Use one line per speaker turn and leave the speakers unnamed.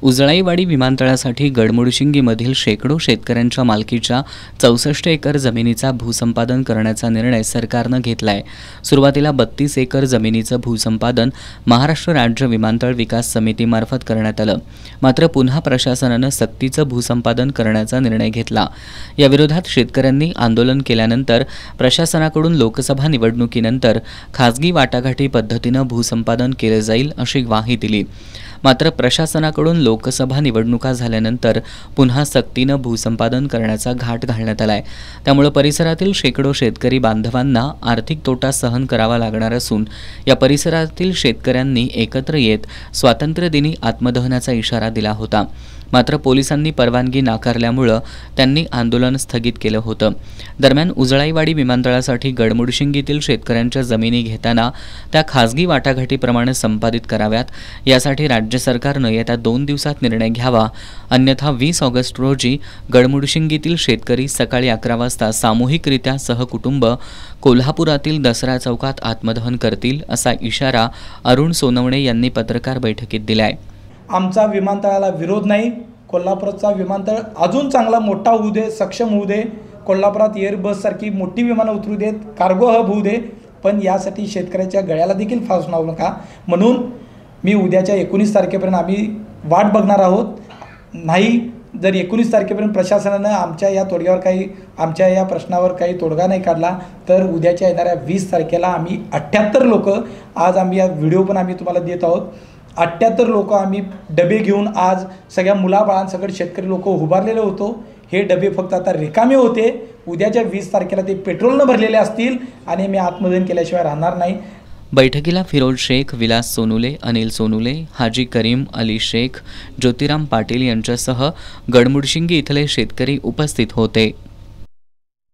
उजळाईवाडी विमानतळासाठी गडमुडशिंगीमधील शेकडो शेतकऱ्यांच्या मालकीच्या 64 एकर जमिनीचा भूसंपादन करण्याचा निर्णय सरकारनं घेतला आहे। सुरुवातीला 32 एकर जमिनीचं भूसंपादन महाराष्ट्र राज्य विमानतळ विकास समितीमार्फत करण्यात आलं, मात्र पुन्हा प्रशासनानं सक्तीचं भूसंपादन करण्याचा निर्णय घेतला। या विरोधात शेतकऱ्यांनी आंदोलन केल्यानंतर प्रशासनाकडून लोकसभा निवडणुकीनंतर खासगी वाटाघाटी पद्धतीनं भूसंपादन केलं जाईल अशी ग्वाही दिली। मात्र प्रशासनाकडून लोकसभा निवडणुका झाल्यानंतर पुन्हा सक्तीनं भूसंपादन करण्याचा घाट घालण्यात आलाय। त्यामुळे परिसरातील शेकडो शेतकरी बांधवांना आर्थिक तोटा सहन करावा लागणार असून या परिसरातील शेतकऱ्यांनी एकत्र येत स्वातंत्र्यदिनी आत्मदहनाचा इशारा दिला होता। मात्र पोलिसांनी परवानगी नाकारल्यामुळे त्यांनी आंदोलन स्थगित केलं होतं। दरम्यान उजळाईवाडी विमानतळासाठी गडमुडशिंगीतील शेतकऱ्यांच्या जमिनी घेताना त्या खासगी वाटाघाटीप्रमाणे संपादित कराव्यात, यासाठी राज्य सरकारनं येत्या 2 दिवसात निर्णय घ्यावा, अन्यथा 20 ऑगस्ट रोजी गडमुडशिंगीतील शेतकरी सकाळी 11 वाजता सामूहिकरित्या सहकुटुंब कोल्हापुरातील दसरा चौकात आत्मदहन करतील असा इशारा अरुण सोनवणे यांनी पत्रकार बैठकीत दिलाय।
आमचा विमानतळाला विरोध नाही। कोल्हापुराचा विमानतळ अजून चांगला मोठा होऊ दे, सक्षम होऊ दे, कोल्हापुरात एअरबस सारखी मोठी विमानं उतरू देत, कार्गो हब होऊ दे, पण यासाठी शेतकऱ्याच्या गळ्याला देखील फास लावू नका। म्हणून मी उद्याच्या 19 तारखेपर्यंत आम्ही वाट बघणार आहोत। नाही जर 19 तारखेपर्यंत प्रशासनानं आमच्या या प्रश्नावर काही तोडगा नाही काढला तर उद्याच्या येणाऱ्या 20 तारखेला आम्ही 78 लोक, आज आम्ही या व्हिडिओ पण आम्ही तुम्हाला देत आहोत, 78 लोक आम्ही डबे घेऊन आज सगळ्या मुलाबाळांसकट शेतकरी लोक उभारलेले होतो। हे डबे फक्त आता रिकामे होते, उद्याच्या 20 तारखेला ते पेट्रोलनं भरलेले असतील आणि मी आत्मदहन केल्याशिवाय राहणार नाही।
बैठकीला फिरोज शेख, विलास सोनुले, अनिल सोनुले, हाजी करीम अली शेख, ज्योतिराम पाटील यांच्यासह गडमुडशिंगी इथले शेतकरी उपस्थित होते।